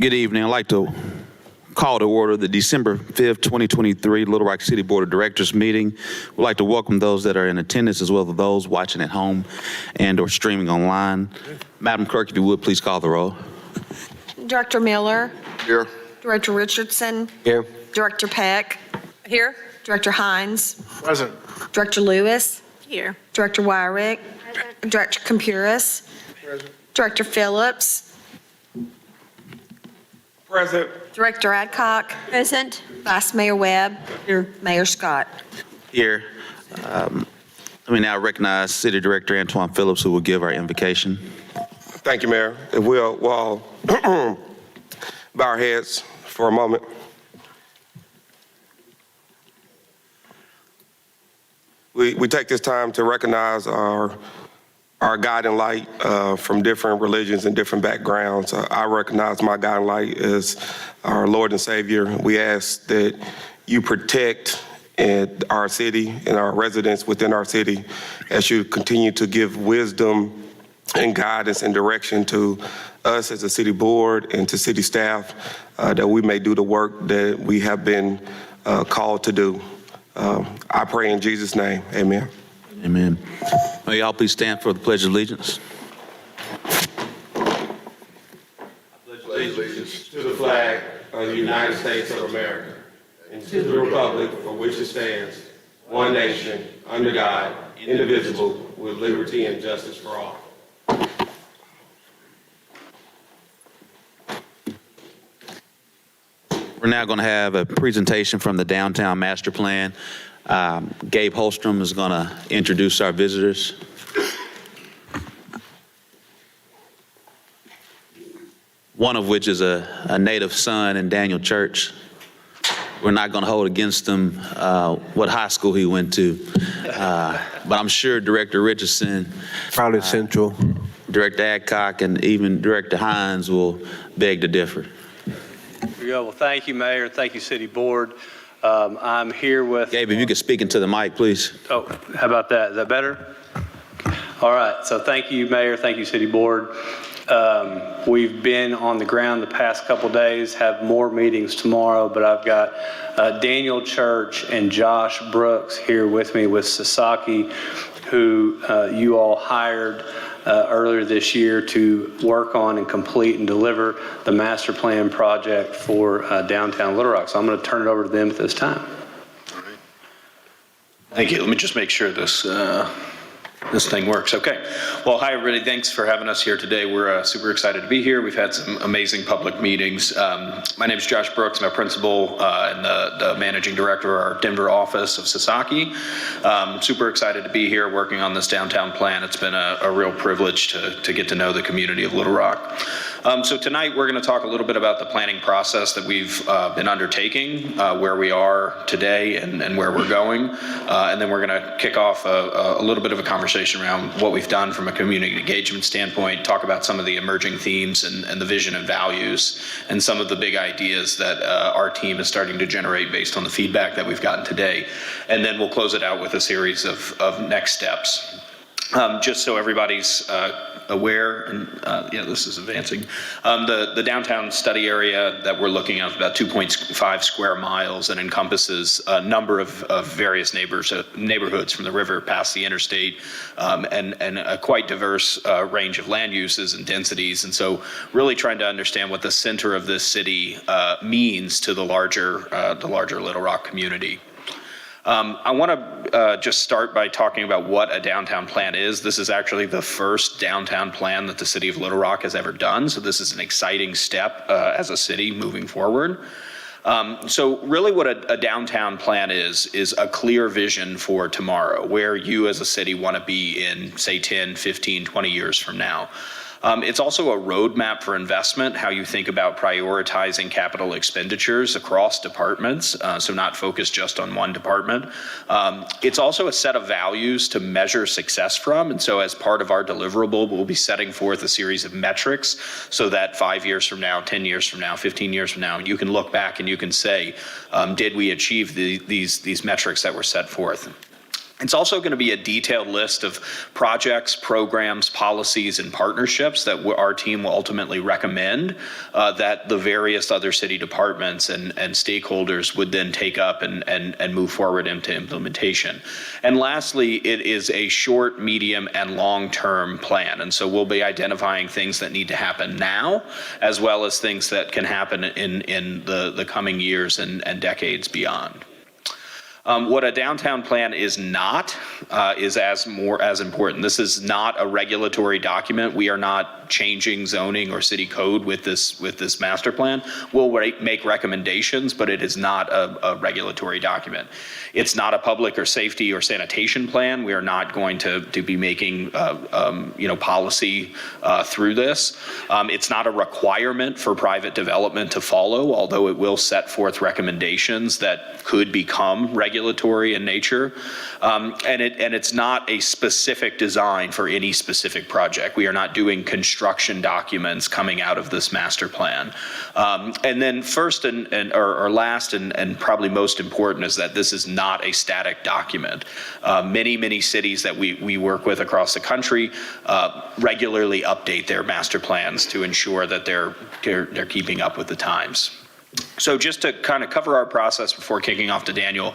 Good evening. I'd like to call to order the December 5th, 2023 Little Rock City Board of Directors meeting. We'd like to welcome those that are in attendance as well as those watching at home and or streaming online. Madam Clerk, if you would, please call the roll. Director Miller. Here. Director Richardson. Here. Director Peck. Here. Director Hines. Present. Director Lewis. Here. Director Wyrick. Director Compuris. Present. Director Phillips. Present. Director Adcock. Present. Vice Mayor Webb. Here. Mayor Scott. Here. Let me now recognize City Director Antoine Phillips, who will give our invocation. Thank you, Mayor. If we'll all bow our heads for a moment. We take this time to recognize our guiding light from different religions and different backgrounds. I recognize my guiding light as our Lord and Savior. We ask that you protect our city and our residents within our city as you continue to give wisdom and guidance and direction to us as a city board and to city staff that we may do the work that we have been called to do. I pray in Jesus' name, amen. Amen. May y'all please stand for the Pledge of Allegiance. I pledge allegiance to the flag of the United States of America and to the republic for which it stands, one nation, under God, indivisible, with liberty and justice for all. We're now going to have a presentation from the Downtown Master Plan. Gabe Holstrom is going to introduce our visitors. One of which is a native son in Daniel Church. We're not going to hold against him what high school he went to. But I'm sure Director Richardson, Probably Central. Director Adcock, and even Director Hines will beg to differ. Well, thank you, Mayor. Thank you, City Board. I'm here with... Gabe, if you could speak into the mic, please. Oh, how about that? Is that better? All right. So thank you, Mayor. Thank you, City Board. We've been on the ground the past couple days, have more meetings tomorrow, but I've got Daniel Church and Josh Brooks here with me with Sasaki, who you all hired earlier this year to work on and complete and deliver the master plan project for downtown Little Rock. So I'm going to turn it over to them at this time. All right. Thank you. Let me just make sure this thing works. Okay. Well, hi, everybody. Thanks for having us here today. We're super excited to be here. We've had some amazing public meetings. My name is Josh Brooks. I'm a principal and the managing director of our Denver office of Sasaki. Super excited to be here working on this downtown plan. It's been a real privilege to get to know the community of Little Rock. So tonight we're going to talk a little bit about the planning process that we've been undertaking, where we are today and where we're going. And then we're going to kick off a little bit of a conversation around what we've done from a community engagement standpoint, talk about some of the emerging themes and the vision and values and some of the big ideas that our team is starting to generate based on the feedback that we've gotten today. And then we'll close it out with a series of next steps. Just so everybody's aware, and yeah, this is advancing. The downtown study area that we're looking at is about 2.5 square miles and encompasses a number of various neighborhoods from the river past the interstate, and a quite diverse range of land uses and densities. And so really trying to understand what the center of this city means to the larger Little Rock community. I want to just start by talking about what a downtown plan is. This is actually the first downtown plan that the city of Little Rock has ever done. So this is an exciting step as a city moving forward. So really what a downtown plan is a clear vision for tomorrow, where you as a city want to be in, say, 10, 15, 20 years from now. It's also a roadmap for investment, how you think about prioritizing capital expenditures across departments, so not focused just on one department. It's also a set of values to measure success from, and so as part of our deliverable, we'll be setting forth a series of metrics so that 5 years from now, 10 years from now, 15 years from now, you can look back and you can say, did we achieve these metrics that were set forth? It's also going to be a detailed list of projects, programs, policies, and partnerships that our team will ultimately recommend that the various other city departments and stakeholders would then take up and move forward into implementation. And lastly, it is a short, medium, and long-term plan. And so we'll be identifying things that need to happen now, as well as things that can happen in the coming years and decades beyond. What a downtown plan is not is as important. This is not a regulatory document. We are not changing zoning or city code with this master plan. We'll make recommendations, but it is not a regulatory document. It's not a public or safety or sanitation plan. We are not going to be making policy through this. It's not a requirement for private development to follow, although it will set forth recommendations that could become regulatory in nature. And it's not a specific design for any specific project. We are not doing construction documents coming out of this master plan. And then first or last and probably most important is that this is not a static document. Many cities that we work with across the country regularly update their master plans to ensure that they're keeping up with the times. So just to kind of cover our process before kicking off to Daniel,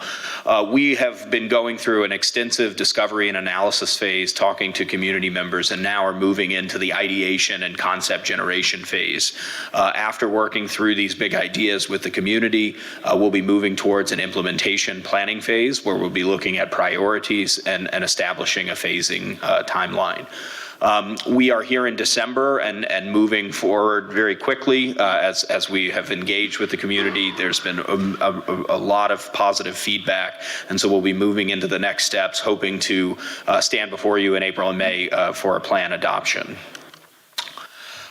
we have been going through an extensive discovery and analysis phase, talking to community members, and now are moving into the ideation and concept generation phase. After working through these big ideas with the community, we'll be moving towards an implementation planning phase where we'll be looking at priorities and establishing a phasing timeline. We are here in December and moving forward very quickly as we have engaged with the community. There's been a lot of positive feedback, and so we'll be moving into the next steps, hoping to stand before you in April and May for a plan adoption.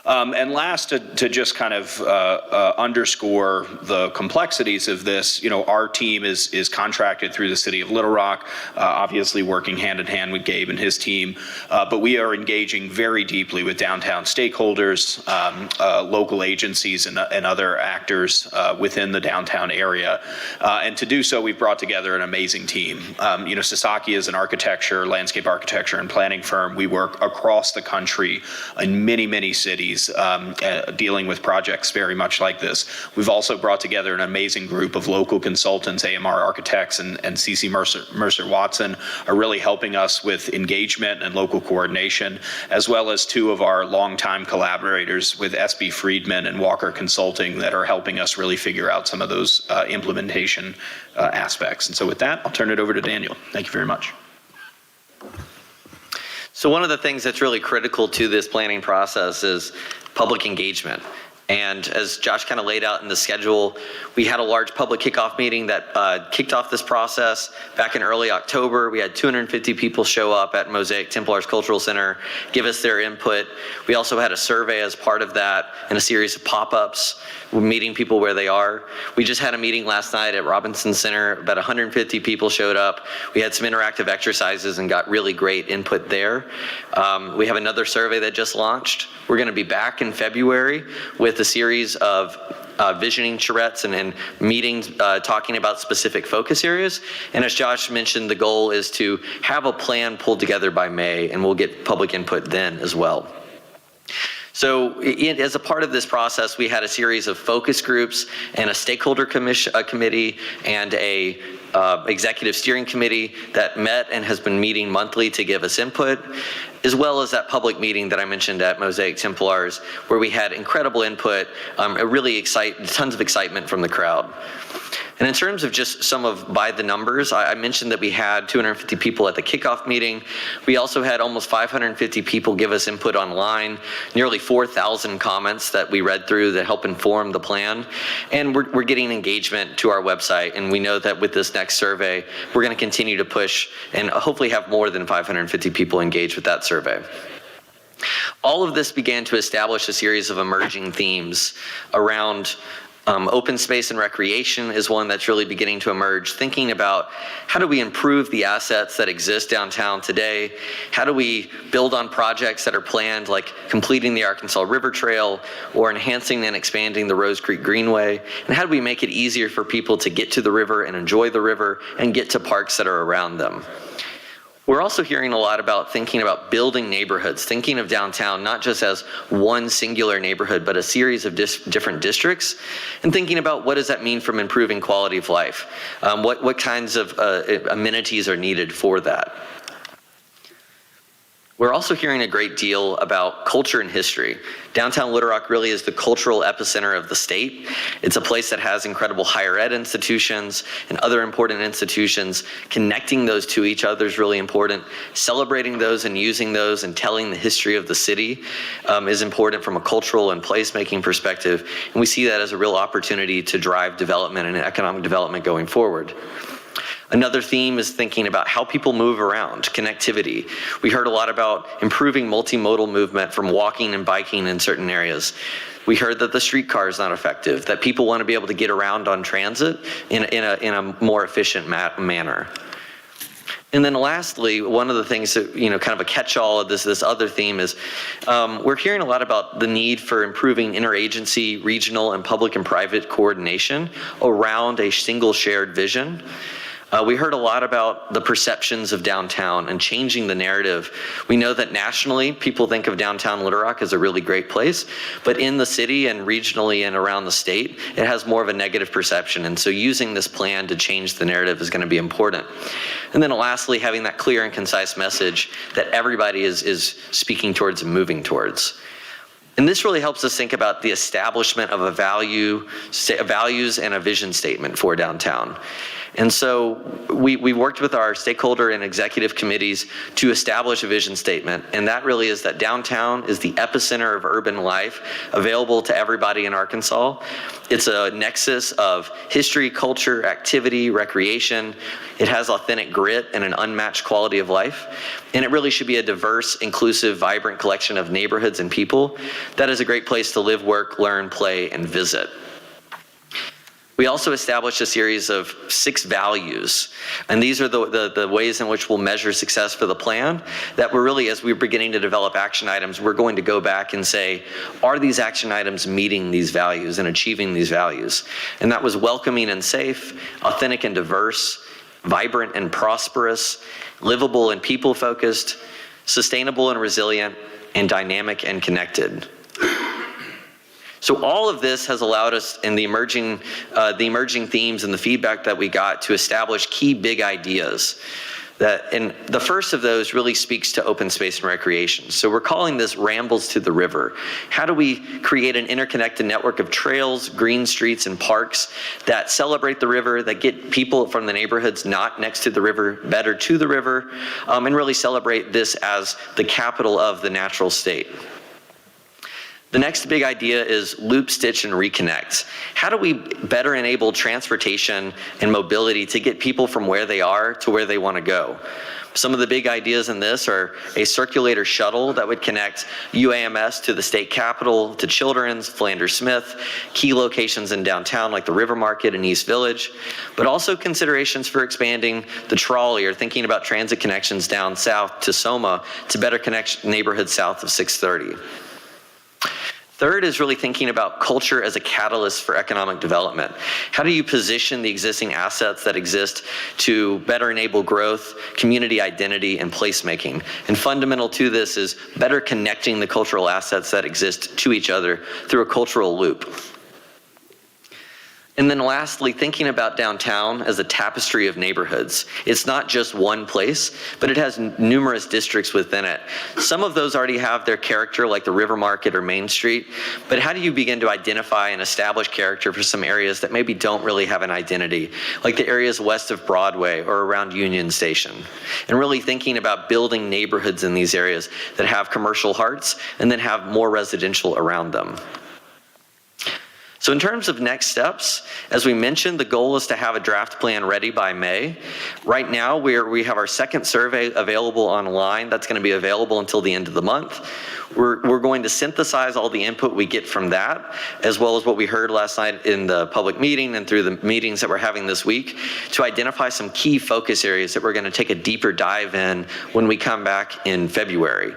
And last, to just kind of underscore the complexities of this, our team is contracted through the city of Little Rock, obviously working hand in hand with Gabe and his team, but we are engaging very deeply with downtown stakeholders, local agencies, and other actors within the downtown area. And to do so, we've brought together an amazing team. Sasaki is an landscape architecture and planning firm. We work across the country in many cities, dealing with projects very much like this. We've also brought together an amazing group of local consultants. AMR Architects and CC Mercer Watson are really helping us with engagement and local coordination, as well as two of our longtime collaborators with SB Friedman and Walker Consulting that are helping us really figure out some of those implementation aspects. And so with that, I'll turn it over to Daniel. Thank you very much. So one of the things that's really critical to this planning process is public engagement. And as Josh kind of laid out in the schedule, we had a large public kickoff meeting that kicked off this process back in early October. We had 250 people show up at Mosaic Templars Cultural Center, give us their input. We also had a survey as part of that and a series of pop-ups. We're meeting people where they are. We just had a meeting last night at Robinson Center. About 150 people showed up. We had some interactive exercises and got really great input there. We have another survey that just launched. We're going to be back in February with a series of visioning charrettes and meetings talking about specific focus areas. And as Josh mentioned, the goal is to have a plan pulled together by May, and we'll get public input then as well. So as a part of this process, we had a series of focus groups and a stakeholder committee and a executive steering committee that met and has been meeting monthly to give us input, as well as that public meeting that I mentioned at Mosaic Templars, where we had incredible input, tons of excitement from the crowd. And in terms of just some of by the numbers, I mentioned that we had 250 people at the kickoff meeting. We also had almost 550 people give us input online, nearly 4,000 comments that we read through that help inform the plan. And we're getting engagement to our website. And we know that with this next survey, we're going to continue to push and hopefully have more than 550 people engaged with that survey. All of this began to establish a series of emerging themes around open space and recreation is one that's really beginning to emerge, thinking about how do we improve the assets that exist downtown today? How do we build on projects that are planned, like completing the Arkansas River Trail or enhancing and expanding the Rose Creek Greenway? And how do we make it easier for people to get to the river and enjoy the river and get to parks that are around them? We're also hearing a lot about thinking about building neighborhoods, thinking of downtown not just as one singular neighborhood, but a series of different districts, and thinking about what does that mean from improving quality of life? What kinds of amenities are needed for that? We're also hearing a great deal about culture and history. Downtown Little Rock really is the cultural epicenter of the state. It's a place that has incredible higher ed institutions and other important institutions. Connecting those to each other is really important. Celebrating those and using those and telling the history of the city is important from a cultural and placemaking perspective. And we see that as a real opportunity to drive development and economic development going forward. Another theme is thinking about how people move around, connectivity. We heard a lot about improving multimodal movement from walking and biking in certain areas. We heard that the streetcar is not effective, that people want to be able to get around on transit in a more efficient manner. And then lastly, one of the things that, kind of a catch-all of this other theme is we're hearing a lot about the need for improving interagency, regional, and public and private coordination around a single shared vision. We heard a lot about the perceptions of downtown and changing the narrative. We know that nationally, people think of downtown Little Rock as a really great place, but in the city and regionally and around the state, it has more of a negative perception. And so using this plan to change the narrative is going to be important. And then lastly, having that clear and concise message that everybody is speaking towards and moving towards. And this really helps us think about the establishment of a values and a vision statement for downtown. And so we worked with our stakeholder and executive committees to establish a vision statement. And that really is that downtown is the epicenter of urban life available to everybody in Arkansas. It's a nexus of history, culture, activity, recreation. It has authentic grit and an unmatched quality of life. And it really should be a diverse, inclusive, vibrant collection of neighborhoods and people that is a great place to live, work, learn, play, and visit. We also established a series of 6 values, and these are the ways in which we'll measure success for the plan that we're really, as we're beginning to develop action items, we're going to go back and say, are these action items meeting these values and achieving these values? And that was welcoming and safe, authentic and diverse, vibrant and prosperous, livable and people-focused, sustainable and resilient, and dynamic and connected. So all of this has allowed us in the emerging themes and the feedback that we got to establish key big ideas. And the first of those really speaks to open space and recreation. So we're calling this Rambles to the River. How do we create an interconnected network of trails, green streets, and parks that celebrate the river, that get people from the neighborhoods not next to the river better to the river, and really celebrate this as the capital of the natural state? The next big idea is loop, stitch, and reconnect. How do we better enable transportation and mobility to get people from where they are to where they want to go? Some of the big ideas in this are a circulator shuttle that would connect UAMS to the state capitol, to Children's, Flanders Smith, key locations in downtown like the River Market and East Village, but also considerations for expanding the trolley or thinking about transit connections down south to Soma to better connect neighborhoods south of 630. Third is really thinking about culture as a catalyst for economic development. How do you position the existing assets that exist to better enable growth, community identity, and placemaking? And fundamental to this is better connecting the cultural assets that exist to each other through a cultural loop. And then lastly, thinking about downtown as a tapestry of neighborhoods. It's not just one place, but it has numerous districts within it. Some of those already have their character, like the River Market or Main Street, but how do you begin to identify and establish character for some areas that maybe don't really have an identity, like the areas west of Broadway or around Union Station? And really thinking about building neighborhoods in these areas that have commercial hearts and then have more residential around them. So in terms of next steps, as we mentioned, the goal is to have a draft plan ready by May. Right now, we have our second survey available online. That's going to be available until the end of the month. We're going to synthesize all the input we get from that, as well as what we heard last night in the public meeting and through the meetings that we're having this week, to identify some key focus areas that we're going to take a deeper dive in when we come back in February.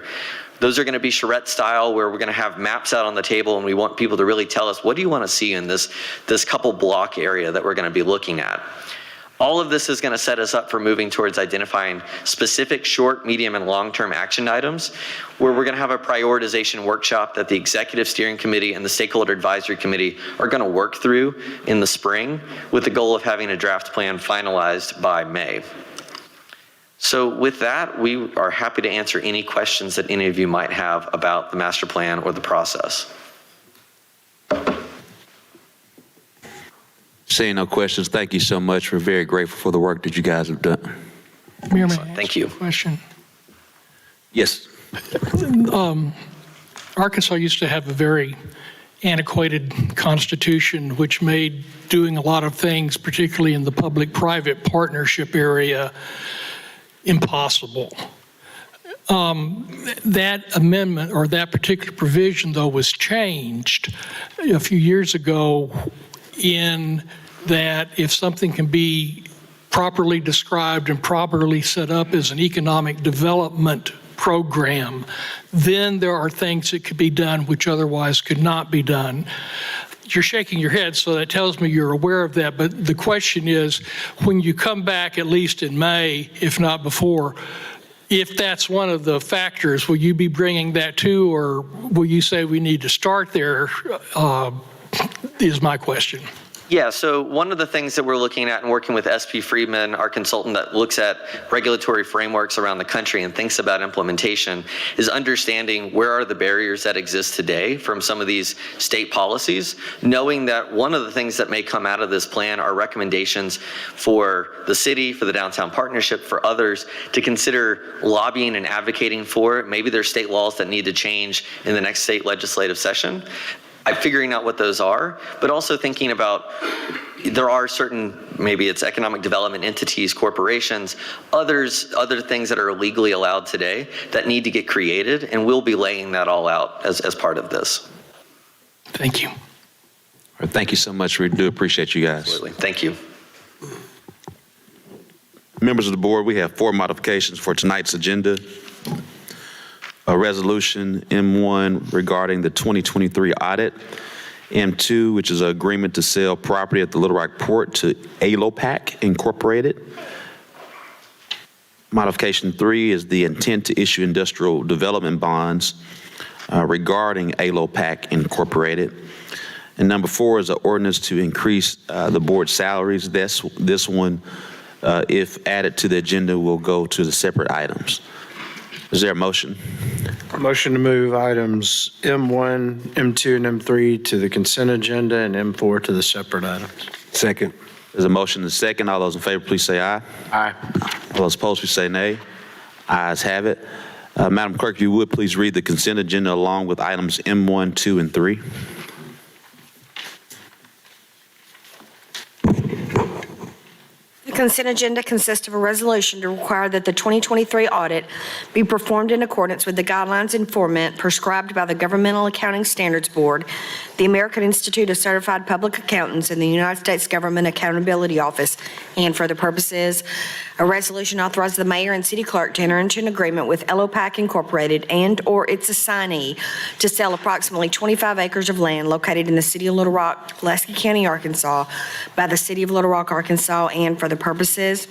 Those are going to be charrette style, where we're going to have maps out on the table and we want people to really tell us, what do you want to see in this couple block area that we're going to be looking at? All of this is going to set us up for moving towards identifying specific short, medium, and long-term action items, where we're going to have a prioritization workshop that the Executive Steering Committee and the Stakeholder Advisory Committee are going to work through in the spring, with the goal of having a draft plan finalized by May. So with that, we are happy to answer any questions that any of you might have about the master plan or the process. Seeing no questions, thank you so much. We're very grateful for the work that you guys have done. Mayor, may I ask Thank you. a question? Yes. Arkansas used to have a very antiquated constitution, which made doing a lot of things, particularly in the public-private partnership area, impossible. That amendment, or that particular provision, though, was changed a few years ago in that if something can be properly described and properly set up as an economic development program, then there are things that could be done which otherwise could not be done. You're shaking your head, so that tells me you're aware of that. But the question is, when you come back, at least in May, if not before, if that's one of the factors, will you be bringing that too, or will you say we need to start there, is my question. Yeah, so one of the things that we're looking at and working with SP Friedman, our consultant that looks at regulatory frameworks around the country and thinks about implementation, is understanding where are the barriers that exist today from some of these state policies, knowing that one of the things that may come out of this plan are recommendations for the city, for the downtown partnership, for others to consider lobbying and advocating for. Maybe there's state laws that need to change in the next state legislative session. I'm figuring out what those are, but also thinking about there are certain, maybe it's economic development entities, corporations, other things that are legally allowed today that need to get created, and we'll be laying that all out as part of this. Thank you. All right, thank you so much. We do appreciate you guys. Absolutely. Thank you. Members of the board, we have 4 modifications for tonight's agenda. A resolution, M1, regarding the 2023 audit. M2, which is an agreement to sell property at the Little Rock Port to ALOPAC Incorporated. Modification 3 is the intent to issue industrial development bonds regarding ALOPAC Incorporated. And number 4 is an ordinance to increase the board salaries. This one, if added to the agenda, will go to the separate items. Is there a motion? Motion to move items M1, M2, and M3 to the consent agenda and M4 to the separate items. Second. There's a motion and a second. All those in favor, please say aye. Aye. All those opposed, please say nay. Ayes have it. Madam Clerk, if you would, please read the consent agenda along with items M1, 2, and 3. The consent agenda consists of a resolution to require that the 2023 audit be performed in accordance with the guidelines and format prescribed by the Governmental Accounting Standards Board, the American Institute of Certified Public Accountants, and the United States Government Accountability Office, and for the purposes, a resolution authorizes the mayor and city clerk to enter into an agreement with ALOPAC Incorporated and/or its assignee to sell approximately 25 acres of land located in the city of Little Rock, Pulaski County, Arkansas, by the city of Little Rock, Arkansas, and for the purposes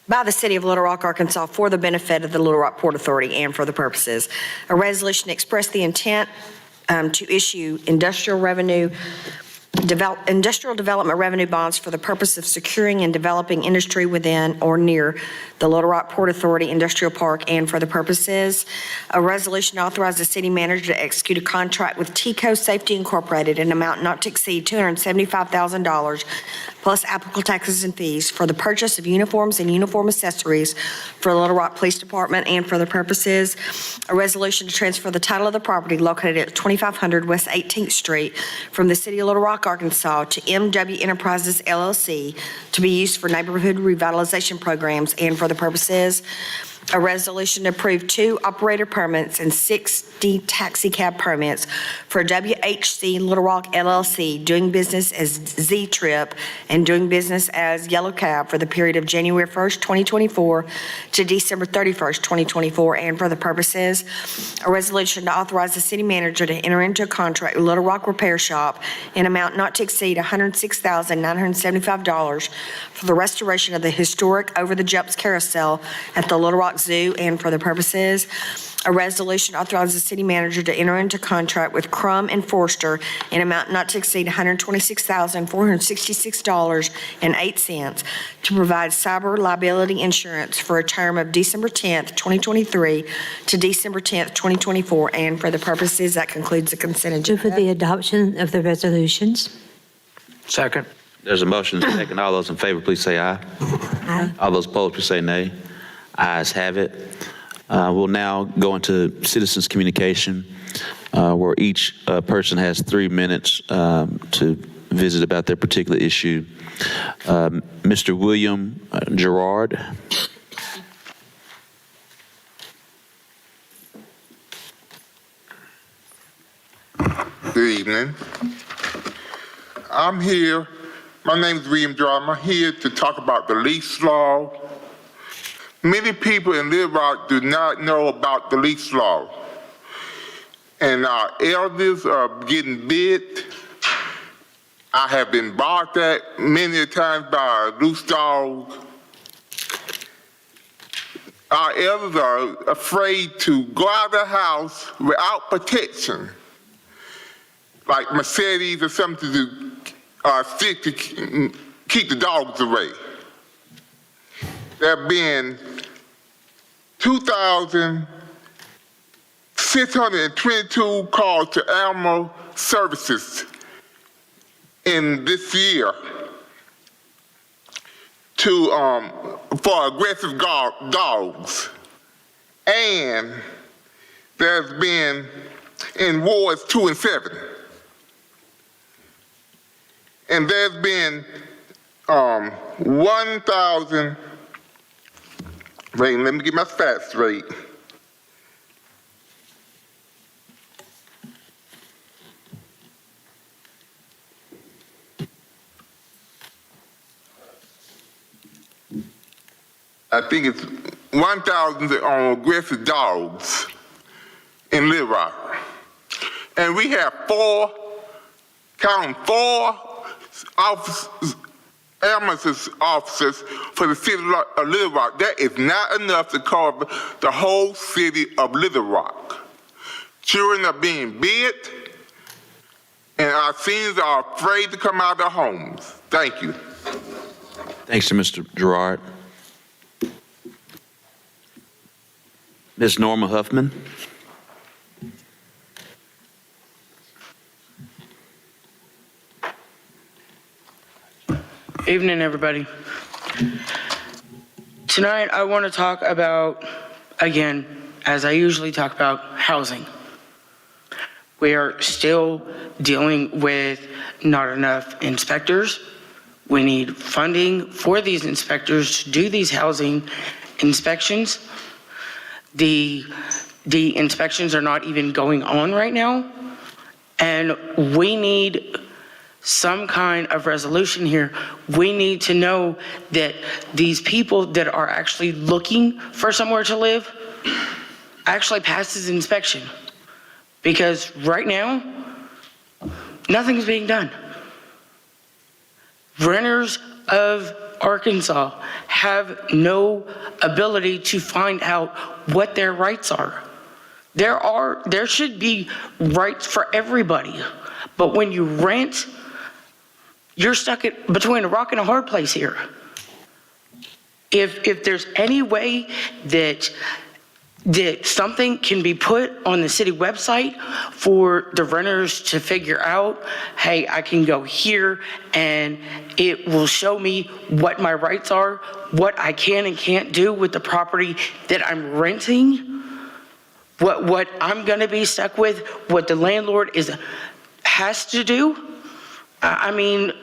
by the city of Little Rock, Arkansas, for the benefit of the Little Rock Port Authority and for the purposes. A resolution to express the intent to issue industrial development revenue bonds for the purpose of securing and developing industry within or near the Little Rock Port Authority Industrial Park and for the purposes. A resolution to authorize the city manager to execute a contract with TECO Safety Incorporated in an amount not to exceed $275,000 plus applicable taxes and fees for the purchase of uniforms and uniform accessories for the Little Rock Police Department and for the purposes. A resolution to transfer the title of the property located at 2500 West 18th Street from the city of Little Rock, Arkansas to MW Enterprises LLC to be used for neighborhood revitalization programs and for the purposes. A resolution to approve 2 operator permits and 60 taxi cab permits for WHC Little Rock LLC, doing business as Z-Trip and doing business as Yellow Cab for the period of January 1st, 2024 to December 31st, 2024, and for the purposes, a resolution to authorize the city manager to enter into a contract with Little Rock Repair Shop in amount not to exceed $106,975 for the restoration of the historic Over the Jumps carousel at the Little Rock Zoo, and for the purposes, a resolution authorizes the city manager to enter into contract with Crum and Forster in amount not to exceed $126,466.08 to provide cyber liability insurance for a term of December 10th, 2023 to December 10th, 2024, and for the purposes, that concludes the consent Move agenda. for the adoption of the resolutions. Second. There's a motion and a second. All those in favor, please say aye. Aye. All those opposed, please say nay. Ayes have it. We'll now go into citizens' communication, where each person has 3 minutes to visit about their particular issue. Mr. William Gerard. Good evening. I'm here. My name is William Gerard. I'm here to talk about the lease law. Many people in Little Rock do not know about the lease law. And our elders are getting bit. I have been barked at many times by a loose dog. Our elders are afraid to go out of the house without protection, like Mercedes or something to stick to keep the dogs away. There have been 2,622 calls to animal services in this year for aggressive dogs. And there's been in wards 2 and 7. And there's been 1,000, wait, let me get my stats straight. I think it's 1,000 aggressive dogs in Little Rock. And we have 4 ambulance officers for the city of Little Rock. That is not enough to cover the whole city of Little Rock. Children are being bit, and our seniors are afraid to come out of their homes. Thank you. Thanks to Mr. Gerard. Ms. Norma Huffman. Evening, everybody. Tonight, I want to talk about, again, as I usually talk about, housing. We are still dealing with not enough inspectors. We need funding for these inspectors to do these housing inspections. The inspections are not even going on right now, and we need some kind of resolution here. We need to know that these people that are actually looking for somewhere to live actually pass this inspection. Because right now, nothing's being done. Renters of Arkansas have no ability to find out what their rights are. There should be rights for everybody, but when you rent, you're stuck between a rock and a hard place here. If there's any way that something can be put on the city website for the renters to figure out, hey, I can go here and it will show me what my rights are, what I can and can't do with the property that I'm renting, what I'm gonna be stuck with, what the landlord has to do. I mean,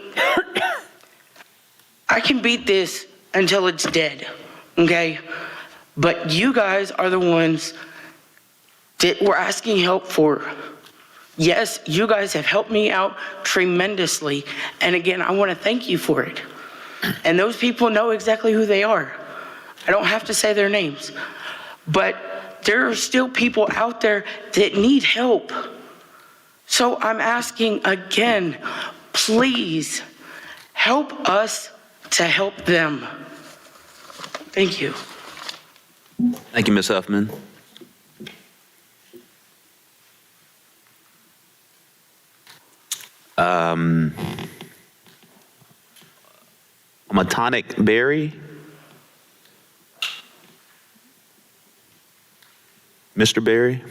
I can beat this until it's dead, okay? But you guys are the ones that we're asking help for. Yes, you guys have helped me out tremendously. And again, I want to thank you for it. And those people know exactly who they are. I don't have to say their names. But there are still people out there that need help. So I'm asking again, please help us to help them. Thank you. Thank you, Ms. Huffman. Matonic Berry. Mr. Berry.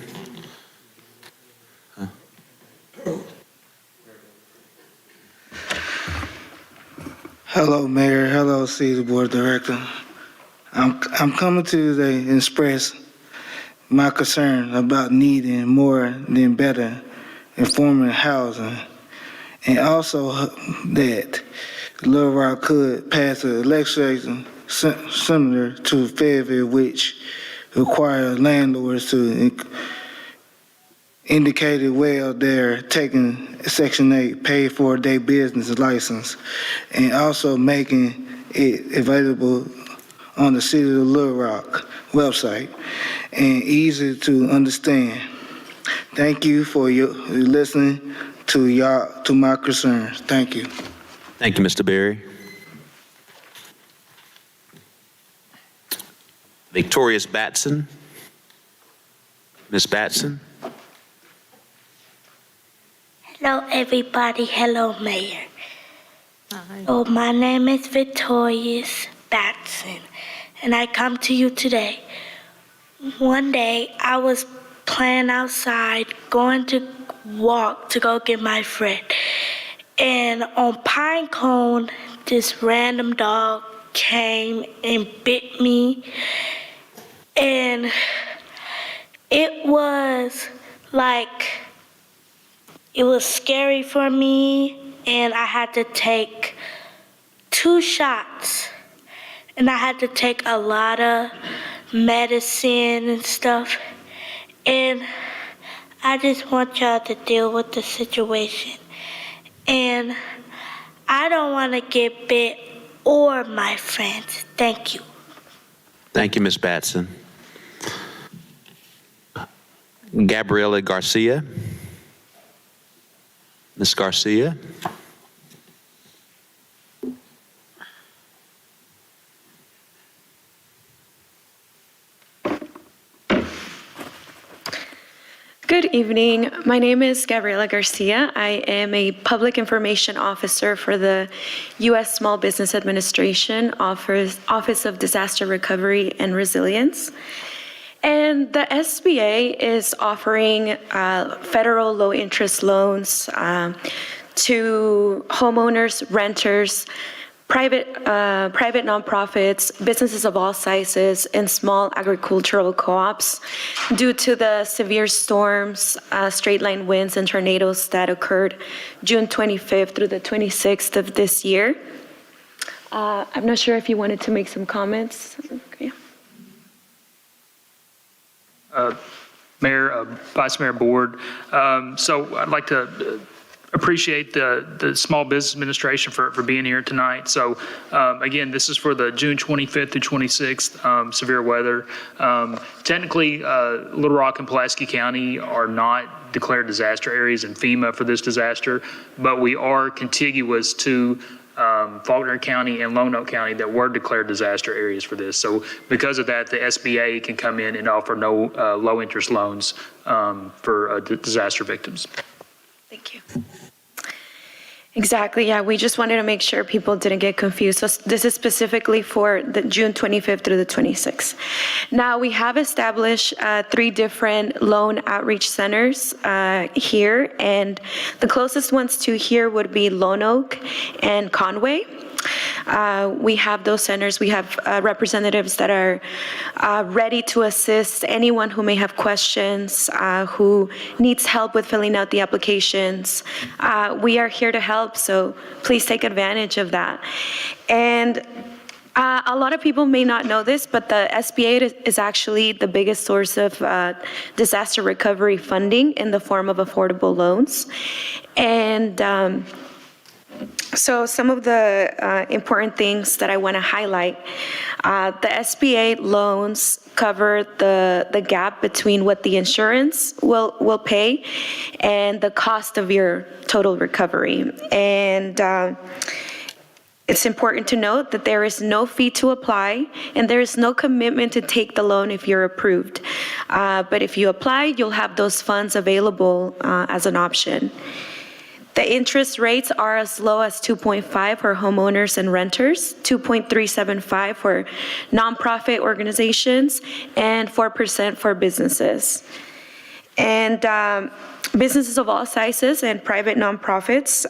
Hello, Mayor. Hello, City Board Director. I'm coming to you today to express my concern about needing more than better informing housing, and also that Little Rock could pass a legislation similar to Fayetteville, which requires landlords to indicate where they're taking Section 8 paid for their business license, and also making it available on the City of Little Rock website and easy to understand. Thank you for your listening to my concerns. Thank you. Thank you, Mr. Berry. Victorious Batson. Ms. Batson. Hello, everybody. Hello, Mayor. Oh, my name is Victorious Batson, and I come to you today. One day, I was playing outside, going to walk to go get my friend. And on Pinecone, this random dog came and bit me. And it was scary for me, and I had to take 2 shots, and I had to take a lot of medicine and stuff, and I just want y'all to deal with the situation, and I don't want to get bit or my friends. Thank you. Thank you, Ms. Batson. Gabriela Garcia. Ms. Garcia. Good evening. My name is Gabriela Garcia. I am a public information officer for the U.S. Small Business Administration Office of Disaster Recovery and Resilience. And the SBA is offering federal low-interest loans to homeowners, renters, private nonprofits, businesses of all sizes, and small agricultural co-ops due to the severe storms, straight-line winds, and tornadoes that occurred June 25th through the 26th of this year. I'm not sure if you wanted to make some comments. Okay. Mayor, Vice Mayor, Board. So I'd like to appreciate the Small Business Administration for being here tonight. So again, this is for the June 25th through 26th severe weather. Technically, Little Rock and Pulaski County are not declared disaster areas in FEMA for this disaster, but we are contiguous to Faulkner County and Lonoke County that were declared disaster areas for this. So because of that, the SBA can come in and offer no low interest loans for disaster victims. Thank you. Exactly, yeah, we just wanted to make sure people didn't get confused. So this is specifically for the June 25th through the 26th. Now, we have established 3 different loan outreach centers here, and the closest ones to here would be Lonoke and Conway. We have those centers. We have representatives that are ready to assist anyone who may have questions, who needs help with filling out the applications. We are here to help, so please take advantage of that. And A lot of people may not know this, but the SBA is actually the biggest source of disaster recovery funding in the form of affordable loans. And so some of the important things that I want to highlight, the SBA loans cover the gap between what the insurance will pay and the cost of your total recovery. And it's important to note that there is no fee to apply and there is no commitment to take the loan if you're approved. But if you apply, you'll have those funds available as an option. The interest rates are as low as 2.5 for homeowners and renters, 2.375 for nonprofit organizations, and 4% for businesses. And businesses of all sizes and private nonprofits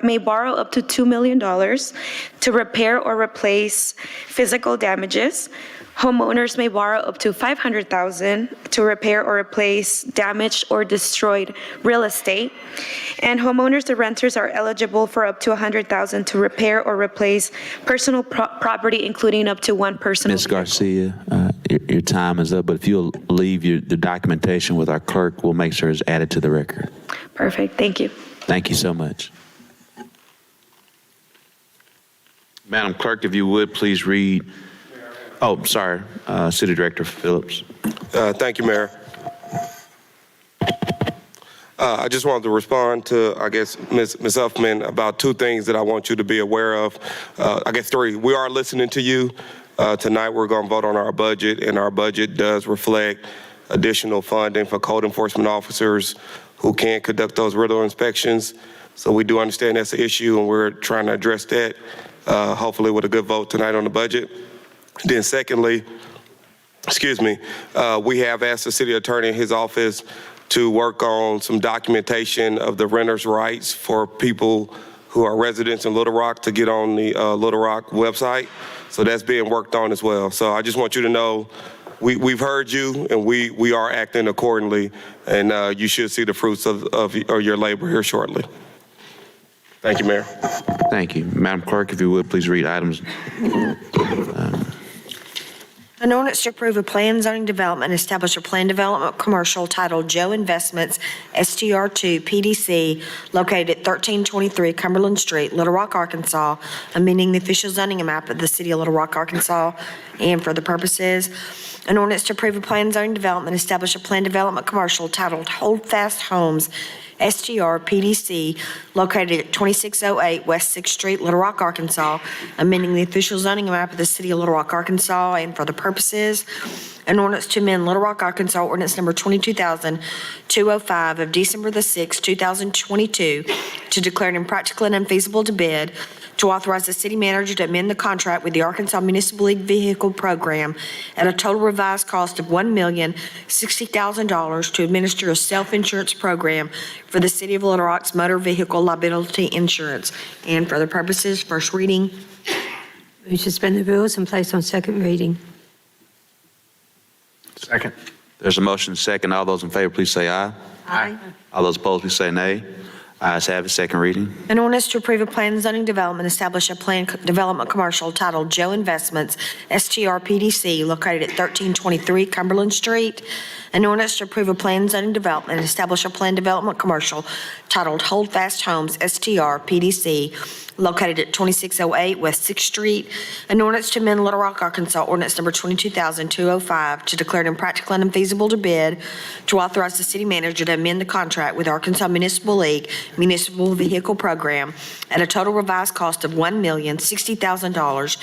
may borrow up to $2 million to repair or replace physical damages. Homeowners may borrow up to $500,000 to repair or replace damaged or destroyed real estate. And homeowners and renters are eligible for up to $100,000 to repair or replace personal property, including up to one person. Ms. Garcia, your time is up, but if you'll leave the documentation with our clerk, we'll make sure it's added to the record. Perfect. Thank you. Thank you so much. Madam Clerk, if you would, please read. Oh, sorry, City Director Phillips. Thank you, Mayor. I just wanted to respond to, I guess, Ms. Huffman about two things that I want you to be aware of. I guess three. We are listening to you. Tonight we're going to vote on our budget, and our budget does reflect additional funding for code enforcement officers who can conduct those rental inspections. So we do understand that's an issue, and we're trying to address that, hopefully with a good vote tonight on the budget. Then secondly, we have asked the city attorney in his office to work on some documentation of the renters' rights for people who are residents in Little Rock to get on the Little Rock website. So that's being worked on as well. So I just want you to know we've heard you and we are acting accordingly, and you should see the fruits of your labor here shortly. Thank you, Mayor. Thank you. Madam Clerk, if you would, please read items. An ordinance to approve a plan zoning development, establish a plan development commercial titled Joe Investments, STR2 PDC, located at 1323 Cumberland Street, Little Rock, Arkansas, amending the official zoning map of the city of Little Rock, Arkansas, and for the purposes. An ordinance to approve a plan zoning development, establish a plan development commercial titled Hold Fast Homes, STR PDC, located at 2608 West 6th Street, Little Rock, Arkansas, amending the official zoning map of the city of Little Rock, Arkansas, and for the purposes. An ordinance to amend Little Rock, Arkansas, ordinance number 22,205 of December the 6th, 2022, to declare it impractical and unfeasible to bid, to authorize the city manager to amend the contract with the Arkansas Municipal League Vehicle Program at a total revised cost of $1,060,000 to administer a self-insurance program for the city of Little Rock's motor vehicle liability insurance. And for the purposes, first reading. We suspend the rules and place on second reading. Second. There's a motion second. All those in favor, please say aye. Aye. All those opposed, please say nay. Ayes have it. Second reading. An ordinance to approve a plan zoning development, establish a plan development commercial titled Joe Investments, STR PDC, located at 1323 Cumberland Street. An ordinance to approve a plan zoning development, establish a plan development commercial titled Hold Fast Homes, STR PDC, located at 2608 West 6th Street. An ordinance to amend Little Rock, Arkansas, ordinance number 22,205, to declare it impractical and unfeasible to bid, to authorize the city manager to amend the contract with Arkansas Municipal League Municipal Vehicle Program at a total revised cost of $1,060,000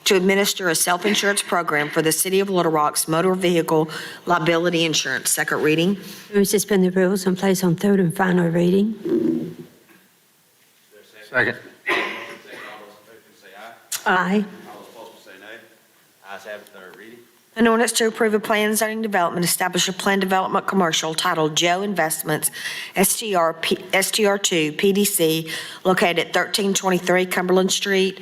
to administer a self-insurance program for the city of Little Rock's motor vehicle liability insurance. Second reading. We suspend the rules and place on third and final reading. Second. Aye. All those opposed, say nay. Ayes have it. Third reading. An ordinance to approve a plan zoning development, establish a plan development commercial titled Joe Investments, STR2 PDC, located at 1323 Cumberland Street.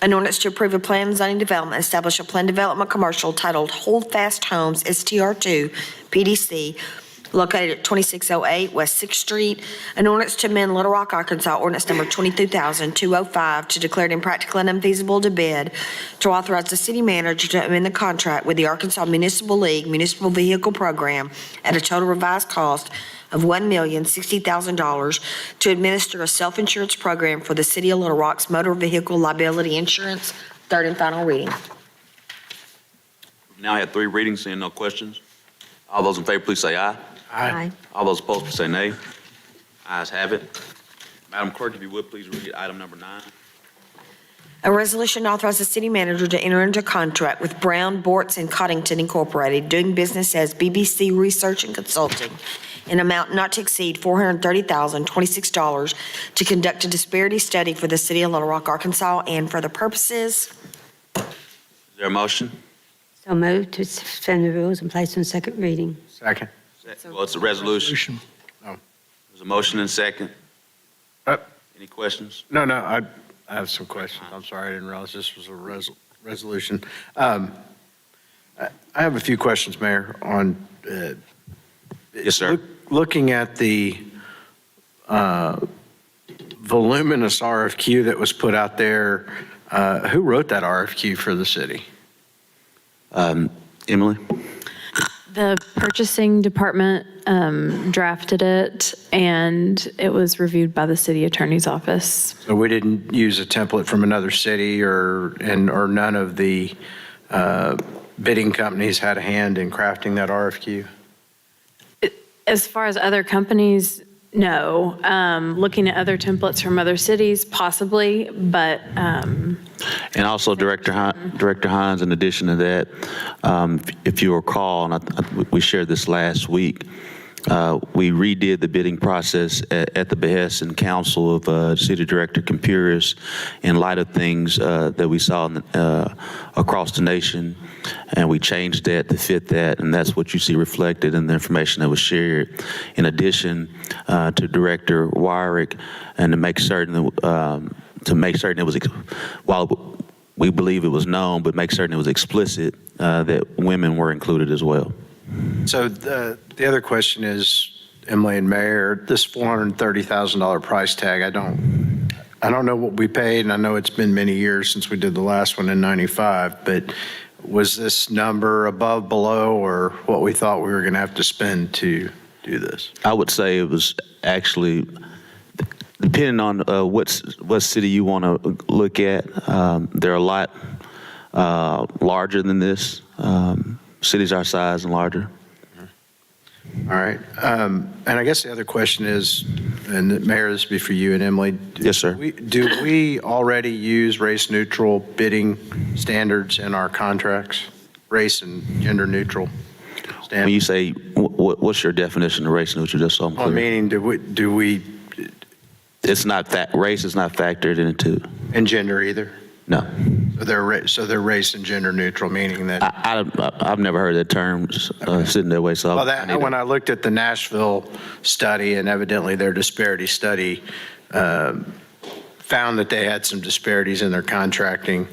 An ordinance to approve a plan zoning development, establish a plan development commercial titled Hold Fast Homes, STR2 PDC, located at 2608 West 6th Street. An ordinance to amend Little Rock, Arkansas, ordinance number 22,205, to declare it impractical and unfeasible to bid, to authorize the city manager to amend the contract with the Arkansas Municipal League Municipal Vehicle Program at a total revised cost of $1,060,000 to administer a self-insurance program for the City of Little Rock's motor vehicle liability insurance. Third and final reading. Now I have 3 readings, seeing no questions. All those in favor, please say aye. Aye. All those opposed, please say nay. Ayes have it. Madam Clerk, if you would, please read item number 9. A resolution authorizes the city manager to enter into contract with Brown, Bortz, and Coddington Incorporated, doing business as BBC Research and Consulting, in amount not to exceed $430,026 to conduct a disparity study for the city of Little Rock, Arkansas, and for the purposes. Is there a motion? So moved to suspend the rules and place on second reading. Second. Well, it's a resolution. Oh. There's a motion and second. Uh, Any questions? No, I have some questions. I'm sorry, I didn't realize this was a resolution. I have a few questions, Mayor, on. Yes, sir. Looking at the voluminous RFQ that was put out there, who wrote that RFQ for the city? Emily? The purchasing department drafted it, and it was reviewed by the city attorney's office. So we didn't use a template from another city, or none of the bidding companies had a hand in crafting that RFQ? As far as other companies, no. Looking at other templates from other cities, possibly, but. And also Director Hines, in addition to that, if you recall, and we shared this last week, we redid the bidding process at the behest and counsel of City Director Compuris in light of things that we saw across the nation, and we changed that to fit that, and that's what you see reflected in the information that was shared. In addition to Director Wyrick, and to make certain it was, while we believe it was known, but make certain it was explicit that women were included as well. So the other question is, Emily and Mayor, this $430,000 price tag, I don't know what we paid, and I know it's been many years since we did the last one in '95, but was this number above, below, or what we thought we were going to have to spend to do this? I would say it was actually, depending on what city you want to look at, they're a lot larger than this. Cities our size and larger. All right. And I guess the other question is, and Mayor, this would be for you and Emily. Yes, sir. Do we already use race-neutral bidding standards in our contracts? Race and gender-neutral standards? When you say, what's your definition of race neutral, just so I'm clear? Well, meaning, do we? It's not that, race is not factored into. And gender either? No. So they're race and gender neutral, meaning that. I've never heard that term sitting that way. So when I looked at the Nashville study, and evidently their disparity study found that they had some disparities in their contracting.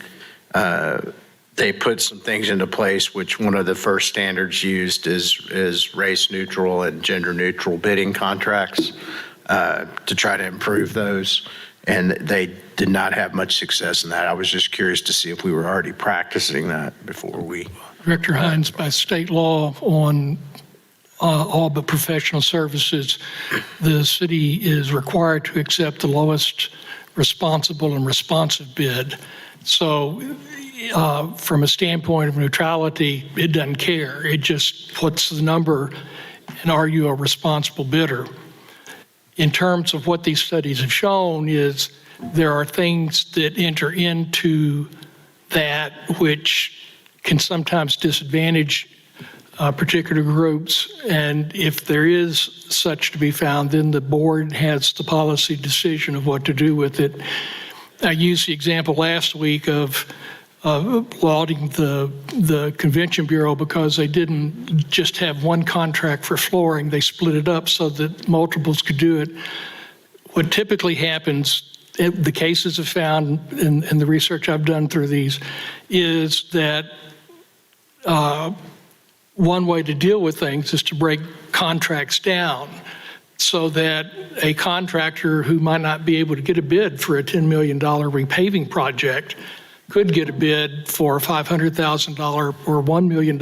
They put some things into place, which one of the first standards used is race neutral and gender neutral bidding contracts to try to improve those. And they did not have much success in that. I was just curious to see if we were already practicing that before we. Director Hines, by state law on all but professional services, the city is required to accept the lowest responsible and responsive bid. So from a standpoint of neutrality, it doesn't care. It just puts the number and are you a responsible bidder? In terms of what these studies have shown is there are things that enter into that which can sometimes disadvantage particular groups. And if there is such to be found, then the board has the policy decision of what to do with it. I used the example last week of lauding the Convention Bureau because they didn't just have one contract for flooring. They split it up so that multiples could do it. What typically happens, the cases have found, and the research I've done through these, is that one way to deal with things is to break contracts down so that a contractor who might not be able to get a bid for a $10 million repaving project could get a bid for a $500,000 or $1 million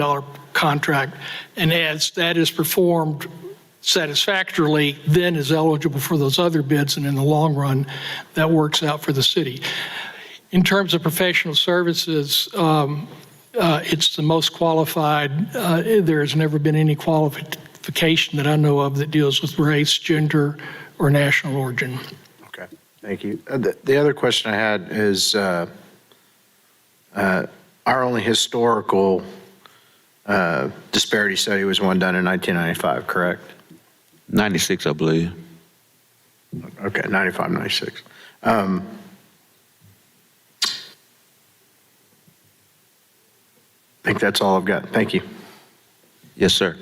contract, and as that is performed satisfactorily, then is eligible for those other bids, and in the long run, that works out for the city. In terms of professional services, it's the most qualified. There has never been any qualification that I know of that deals with race, gender, or national origin. Okay, thank you. The other question I had is our only historical disparity study was one done in 1995, correct? 96, I believe. Okay, 95, 96. I think that's all I've got. Thank you. Yes, sir.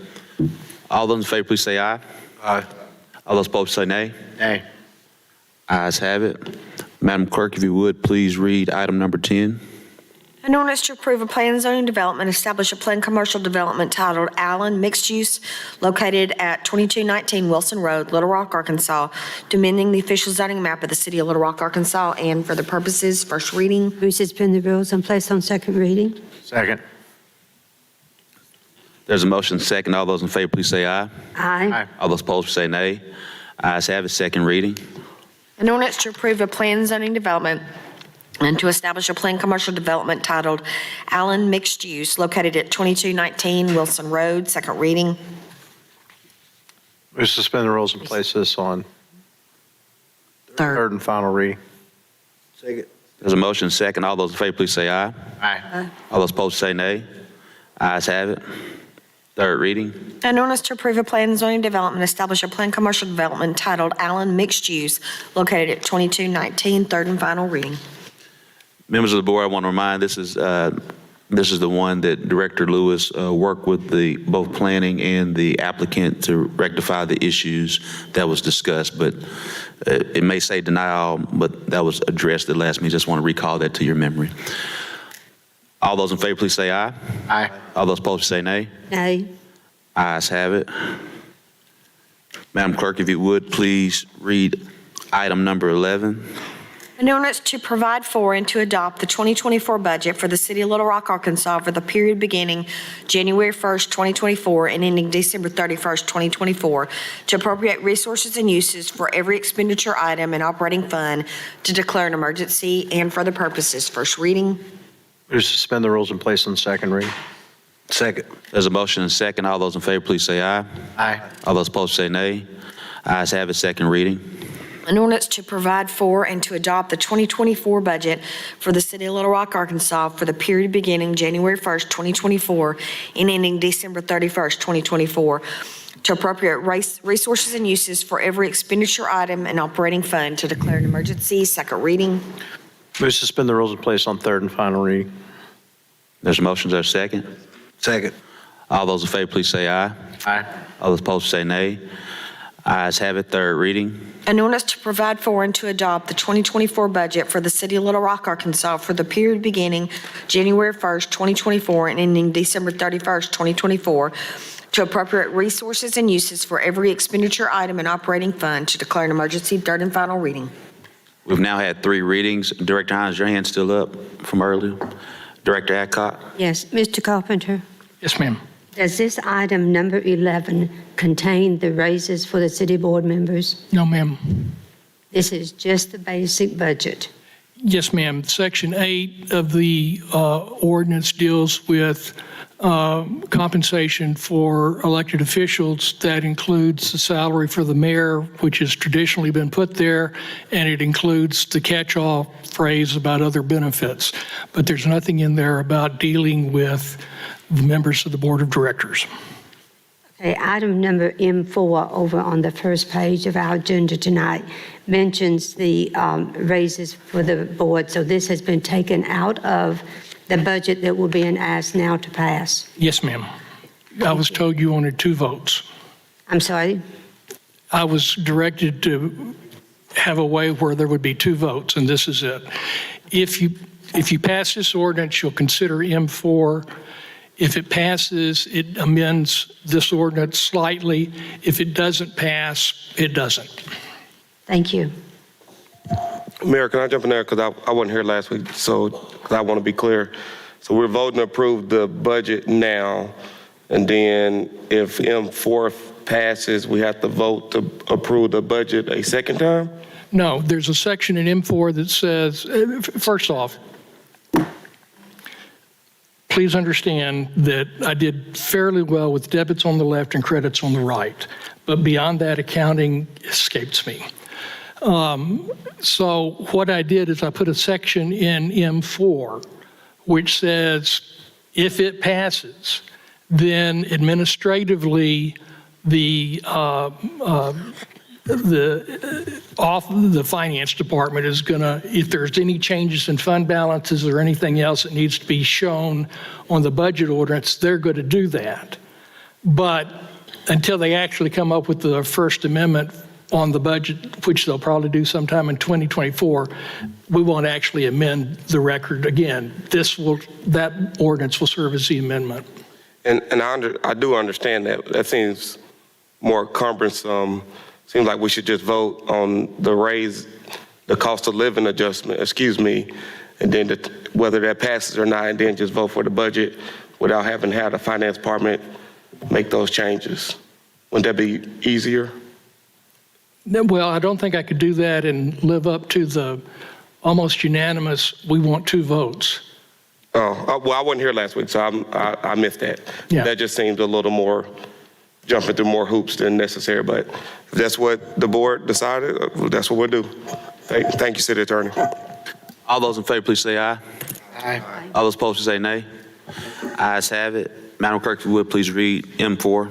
All those in favor, please say aye. Aye. All those opposed, say nay. Nay. Ayes have it. Madam Clerk, if you would, please read item number 10. An ordinance to approve a plan and zoning development, establish a planned commercial development titled Allen Mixed Use located at 2219 Wilson Road, Little Rock, Arkansas, to amending the official zoning map of the city of Little Rock, Arkansas, and for the purposes, first reading. We suspend the rules and place on second reading. Second. There's a motion second. All those in favor, please say aye. Aye. All those opposed, say nay. Ayes have it. Second reading. An ordinance to approve a plan and zoning development and to establish a planned commercial development titled Allen Mixed Use located at 2219 Wilson Road, second reading. We suspend the rules and place this on third and final reading. Second. There's a motion second. All those in favor, please say aye. Aye. All those opposed, say nay. Ayes have it. Third reading. An ordinance to approve a plan and zoning development, establish a planned commercial development titled Allen Mixed Use located at 2219, third and final reading. Members of the board, I want to remind this is the one that Director Lewis worked with both planning and the applicant to rectify the issues that was discussed. But it may say denial, but that was addressed at last meeting. Just want to recall that to your memory. All those in favor, please say aye. Aye. All those opposed, say nay. Nay. Ayes have it. Madam Clerk, if you would, please read item number 11. An ordinance to provide for and to adopt the 2024 budget for the city of Little Rock, Arkansas for the period beginning January 1st, 2024 and ending December 31st, 2024, to appropriate resources and uses for every expenditure item and operating fund, to declare an emergency and for the purposes. First reading. We suspend the rules and place on second reading. Second. There's a motion and second. All those in favor, please say aye. Aye. All those opposed, say nay. Ayes have it. Second reading. An ordinance to provide for and to adopt the 2024 budget for the city of Little Rock, Arkansas for the period beginning January 1st, 2024 and ending December 31st, 2024, to appropriate resources and uses for every expenditure item and operating fund, to declare an emergency. Second reading. We suspend the rules and place on third and final reading. There's a motion. There's a second. Second. All those in favor, please say aye. Aye. All those opposed, say nay. Ayes have it. Third reading. An ordinance to provide for and to adopt the 2024 budget for the city of Little Rock, Arkansas for the period beginning January 1st, 2024 and ending December 31st, 2024, to appropriate resources and uses for every expenditure item and operating fund, to declare an emergency. Third and final reading. We've now had 3 readings. Director Hines, your hand's still up from earlier. Director Adcock. Yes, Mr. Carpenter, Yes, ma'am. does this item number 11 contain the raises for the city board members? No, ma'am. This is just the basic budget. Yes, ma'am. Section 8 of the ordinance deals with compensation for elected officials. That includes the salary for the mayor, which has traditionally been put there, and it includes the catch-all phrase about other benefits. But there's nothing in there about dealing with the members of the board of directors. Okay, item number M4 over on the first page of our agenda tonight mentions the raises for the board. So this has been taken out of the budget that we're being asked now to pass. Yes, ma'am. I was told you wanted 2 votes. I'm sorry? I was directed to have a way where there would be 2 votes, and this is it. If you pass this ordinance, you'll consider M4 If it passes, it amends this ordinance slightly. If it doesn't pass, it doesn't. Thank you. Mayor, can I jump in there? Because I wasn't here last week, so 'cause I want to be clear. So we're voting to approve the budget now, and then if M4 passes, we have to vote to approve the budget a second time? No, there's a section in M4 that says, first off, please understand that I did fairly well with debits on the left and credits on the right, but beyond that, accounting escapes me. So what I did is I put a section in M4 which says if it passes, then administratively the finance department is going to, if there's any changes in fund balances or anything else that needs to be shown on the budget ordinance, they're going to do that. But until they actually come up with the First Amendment on the budget, which they'll probably do sometime in 2024, we won't actually amend the record again. That ordinance will serve as the amendment. And I do understand that. That seems more cumbersome. Seems like we should just vote on the cost of living adjustment, and then whether that passes or not, and then just vote for the budget without having had the finance department make those changes. Wouldn't that be easier? Well, I don't think I could do that and live up to the almost unanimous, we want 2 votes. Oh, well, I wasn't here last week, so I missed that. Yeah. That just seems a little more jumping through more hoops than necessary, but if that's what the board decided, that's what we'll do. Thank you, City Attorney. All those in favor, please say aye. Aye. All those opposed, say nay. Ayes have it. Madam Clerk, if you would, please read M4.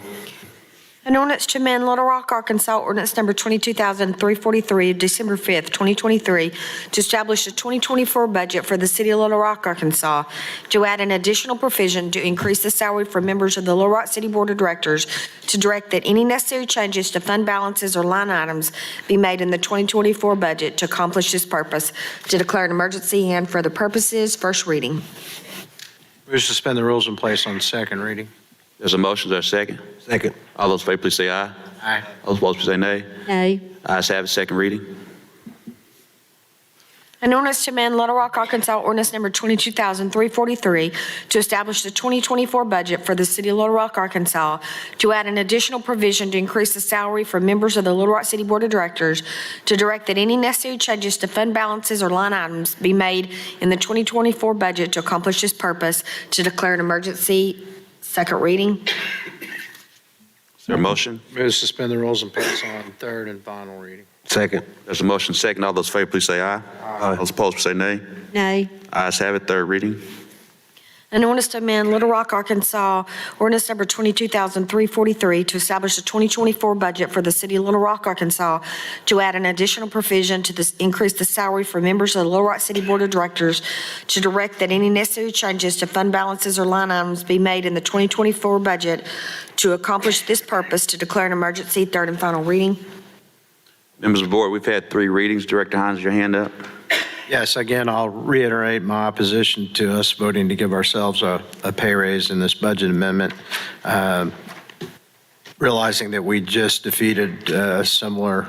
An ordinance to amend Little Rock, Arkansas, ordinance number 22,343, December 5th, 2023, to establish the 2024 budget for the city of Little Rock, Arkansas, to add an additional provision to increase the salary for members of the Little Rock City Board of Directors, to direct that any necessary changes to fund balances or line items be made in the 2024 budget to accomplish this purpose, to declare an emergency and for the purposes, first reading. Move to suspend the rules in place on second reading. There's a motion, there's a second. Second. All those in favor, please say aye. Aye. All those opposed, please say nay. Nay. Ayes have it, second reading. An ordinance to amend Little Rock, Arkansas, ordinance number 22,343, to establish the 2024 budget for the city of Little Rock, Arkansas, to add an additional provision to increase the salary for members of the Little Rock City Board of Directors, to direct that any necessary changes to fund balances or line items be made in the 2024 budget to accomplish this purpose, to declare an emergency, second reading. Is there a motion? Move to suspend the rules and pass on third and final reading. Second. There's a motion, second. All those in favor, please say aye. All those opposed, please say nay. Nay. Ayes have it, third reading. An ordinance to amend Little Rock, Arkansas, ordinance number 22,343, to establish the 2024 budget for the city of Little Rock, Arkansas, to add an additional provision to increase the salary for members of the Little Rock City Board of Directors, to direct that any necessary changes to fund balances or line items be made in the 2024 budget to accomplish this purpose, to declare an emergency, third and final reading. Members of the board, we've had 3 readings. Director Hines, your hand up. Yes, again, I'll reiterate my opposition to us voting to give ourselves a pay raise in this budget amendment, realizing that we just defeated a similar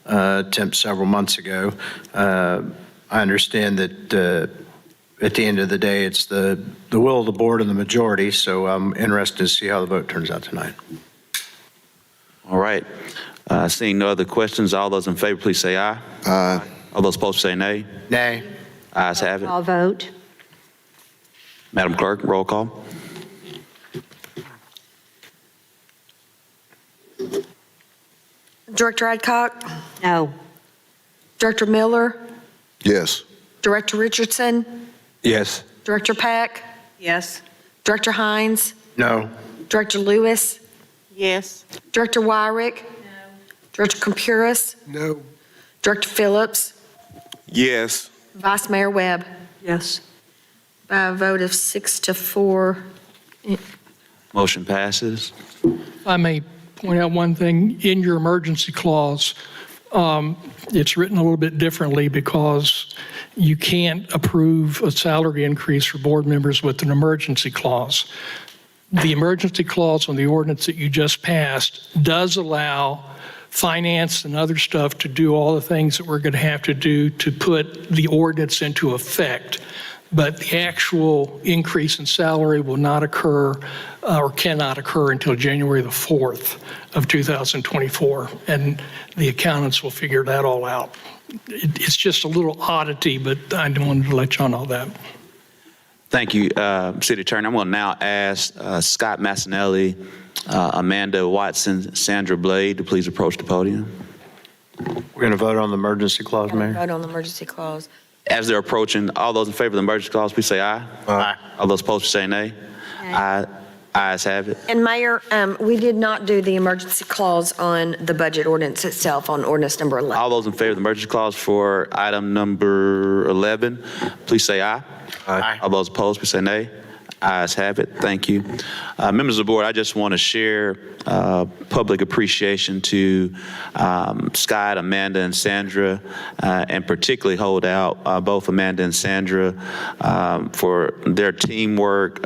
attempt several months ago. I understand that at the end of the day, it's the will of the board and the majority, so I'm interested to see how the vote turns out tonight. All right. Seeing no other questions, all those in favor, please say aye. Aye. All those opposed, say nay. Nay. Ayes have it. All vote. Madam Clerk, roll call. Director Adcock? No. Director Miller? Yes. Director Richardson? Yes. Director Pack? Yes. Director Hines? No. Director Lewis? Yes. Director Wyrick? No. Director Compuris? No. Director Phillips? Yes. Vice Mayor Webb? Yes. By a vote of 6 to 4. Motion passes. If I may point out one thing, in your emergency clause, it's written a little bit differently because you can't approve a salary increase for board members with an emergency clause. the emergency clause on the ordinance that you just passed does allow finance and other stuff to do all the things that we're going to have to do to put the ordinance into effect. But the actual increase in salary will not occur or cannot occur until January the 4th of 2024. And the accountants will figure that all out. It's just a little oddity, but I wanted to let y'all know that. Thank you, City Attorney. I'm going to now ask Scott Massinelli, Amanda Watson, Sandra Blade to please approach the podium. We're going to vote on the emergency clause, Mayor. Vote on the emergency clause. As they're approaching, all those in favor of the emergency clause, please say aye. Aye. All those opposed, say nay. Aye. Ayes have it. And Mayor, we did not do the emergency clause on the budget ordinance itself on ordinance number 11. All those in favor of the emergency clause for item number 11, please say aye. Aye. All those opposed, please say nay. Ayes have it. Thank you. Members of the board, I just want to share public appreciation to Scott, Amanda, and Sandra, and particularly hold out both Amanda and Sandra for their teamwork,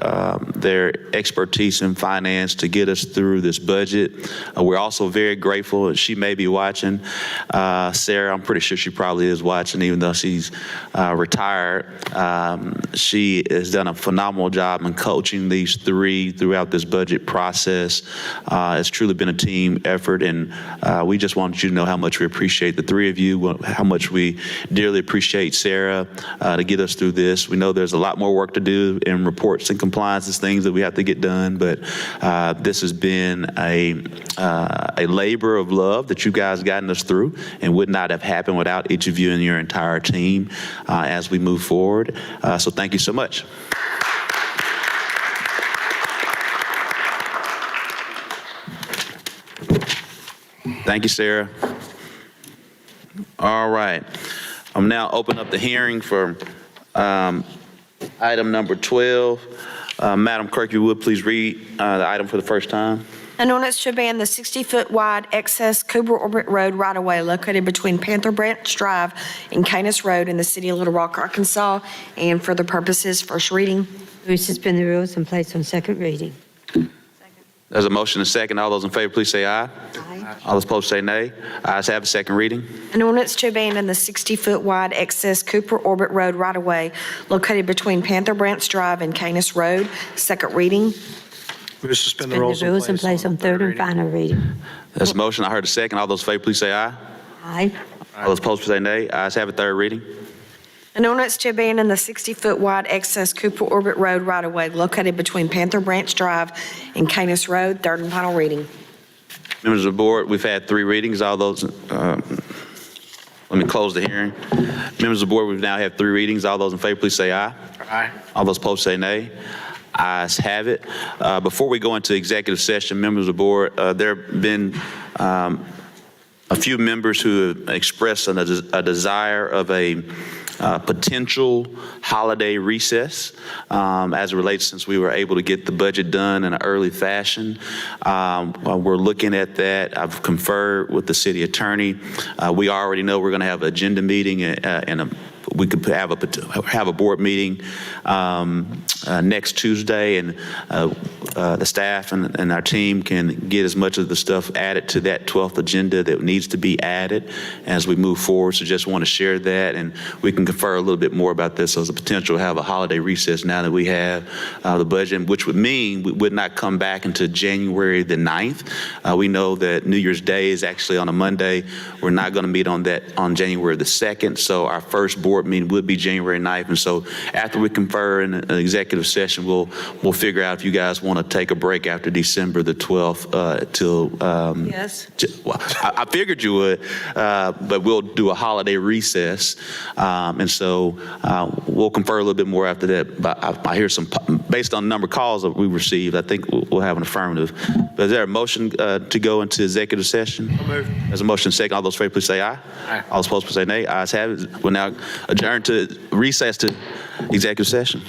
their expertise in finance to get us through this budget. We're also very grateful, and she may be watching. Sarah, I'm pretty sure she probably is watching, even though she's retired. She has done a phenomenal job in coaching these three throughout this budget process. It's truly been a team effort, and we just wanted you to know how much we appreciate the three of you, how much we dearly appreciate Sarah to get us through this. We know there's a lot more work to do in reports and compliances, things that we have to get done, but this has been a labor of love that you guys gotten us through and would not have happened without each of you and your entire team as we move forward. So thank you so much. Thank you, Sarah. All right. I'm now open up the hearing for item number 12. Madam Clerk, if you would please read the item for the first time. An ordinance to abandon the 60-foot wide excess Cooper Orbit Road right-of-way located between Panther Branch Drive and Canis Road in the city of Little Rock, Arkansas, and for the purposes first reading. We suspend the rules and place on second reading. There's a motion and a second. All those in favor, please say aye. Aye. All those opposed, say nay. Ayes have a second reading. An ordinance to abandon the 60-foot wide excess Cooper Orbit Road right-of-way located between Panther Branch Drive and Canis Road, second reading. We suspend the Suspend rules the rules and place on third and final reading. There's a motion. I heard a second. All those in favor, please say aye. Aye. All those opposed, please say nay. Ayes have a third reading. An ordinance to abandon the 60-foot wide excess Cooper Orbit Road right-of-way located between Panther Branch Drive and Canis Road, third and final reading. Members of the board, we've had three readings. All those, let me close the hearing. Members of the board, we've now had three readings. All those in favor, please say aye. Aye. All those opposed, say nay. Ayes have it. Before we go into executive session, members of the board, there have been a few members who have expressed a desire of a potential holiday recess as it relates, since we were able to get the budget done in an early fashion. We're looking at that. I've conferred with the city attorney. We already know we're going to have an agenda meeting and we could have a board meeting next Tuesday, and the staff and our team can get as much of the stuff added to that 12th agenda that needs to be added as we move forward. So just want to share that, and we can confer a little bit more about this as a potential to have a holiday recess now that we have the budget, which would mean we would not come back until January the 9th. We know that New Year's Day is actually on a Monday. We're not going to meet on January the 2nd, so our first board meeting would be January 9th. And so after we confer in an executive session, we'll figure out if you guys want to take a break after December the 12th till. Yes. Well, I figured you would, but we'll do a holiday recess. And so we'll confer a little bit more after that. But I hear based on the number of calls that we received, I think we'll have an affirmative. But is there a motion to go into executive session? There's a motion second. All those in favor, please say aye. Aye. All those opposed, please say nay. Ayes have it. We'll now adjourn to recess to executive session.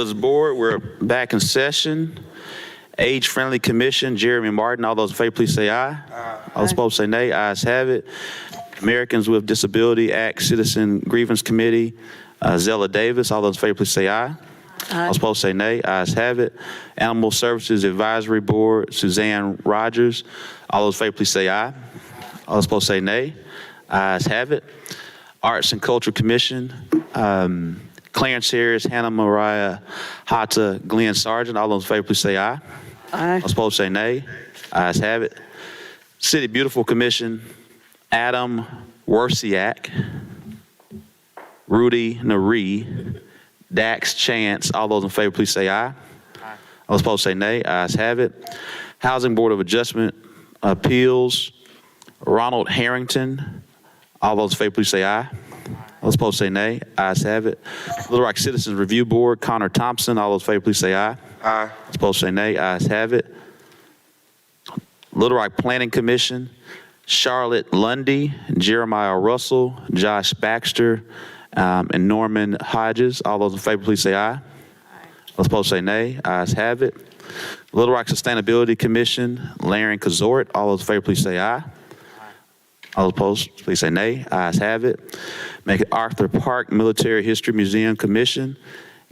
of the board, we're back in session. Age-Friendly Commission, Jeremy Martin. All those in favor, please say aye. All those opposed say nay. Ayes have it. Americans with Disability Act Citizen Grievance Committee, Zella Davis. All those in favor, please say aye. All those opposed say nay. Ayes have it. Animal Services Advisory Board, Suzanne Rogers. All those in favor, please say aye. All those opposed say nay. Ayes have it. Arts and Culture Commission, Clarence Harris, Hannah Mariah Hatta, Glenn Sargent. All those in favor, please say aye. Aye. All opposed say nay. Ayes have it. City Beautiful Commission, Adam Wersiak, Rudy Nari, Dax Chance. All those in favor, please say aye. All those opposed say nay. Ayes have it. Housing Board of Adjustment Appeals, Ronald Harrington. All those in favor, please say aye. All those opposed say nay. Ayes have it. Little Rock Citizens Review Board, Connor Thompson. All those in favor, please say aye. Aye. All those opposed say nay. Ayes have it. Little Rock Planning Commission, Charlotte Lundy, Jeremiah Russell, Josh Baxter, and Norman Hodges. All those in favor, please say aye. All those opposed say nay. Ayes have it. Little Rock Sustainability Commission, Laren Kazort. All those in favor, please say aye. All opposed, please say nay. Ayes have it. MacArthur Park Military History Museum Commission,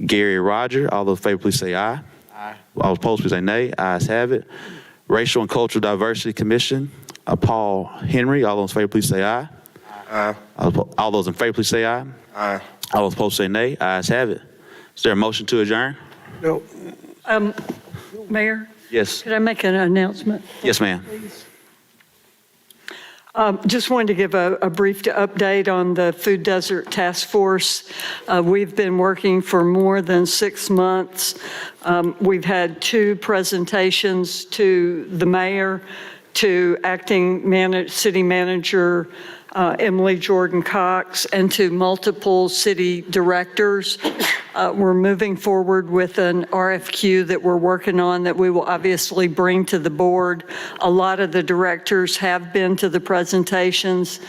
Gary Roger. All those in favor, please say aye. Aye. All opposed, please say nay. Ayes have it. Racial and Cultural Diversity Commission, Paul Henry. All those in favor, please say aye. Aye. All those in favor, please say aye. Aye. All those opposed, say nay. Ayes have it. Is there a motion to adjourn? No. Mayor, Yes. could I make an announcement? Yes, ma'am. Just wanted to give a brief update on the Food Desert Task Force. We've been working for more than 6 months. We've had 2 presentations to the mayor, to acting city manager Emily Jordan Cox, and to multiple city directors. We're moving forward with an RFQ that we're working on that we will obviously bring to the board. A lot of the directors have been to the presentations.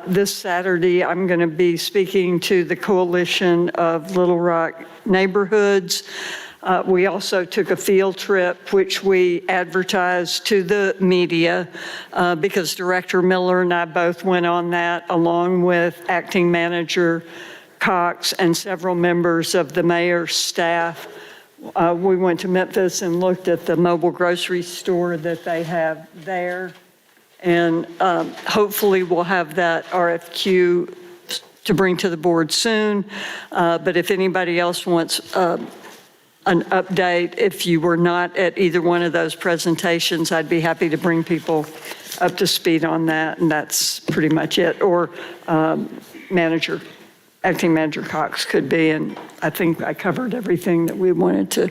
This Saturday, I'm going to be speaking to the Coalition of Little Rock Neighborhoods. We also took a field trip, which we advertised to the media because Director Miller and I both went on that, along with Acting Manager Cox and several members of the mayor's staff. We went to Memphis and looked at the mobile grocery store that they have there. And hopefully we'll have that RFQ to bring to the board soon. But if anybody else wants an update, if you were not at either one of those presentations, I'd be happy to bring people up to speed on that. And that's pretty much it. Or Acting Manager Cox could be, and I think I covered everything that we wanted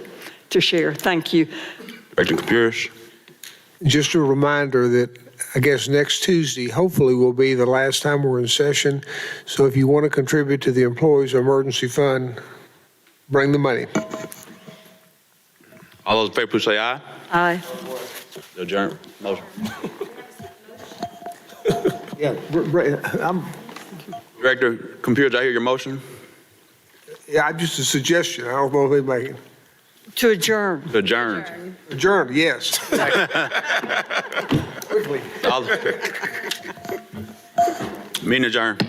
to share. Thank you. Director Kapurish. Just a reminder that I guess next Tuesday hopefully will be the last time we're in session. So if you want to contribute to the Employees Emergency Fund, bring the money. All those in favor, please say aye. Aye. Adjourn. Motion. Yeah, Director Computer, did I hear your motion? yeah, just a suggestion. I don't know if anybody can. To adjourn. To adjourn. Adjourn, yes. Quickly. Meeting adjourned.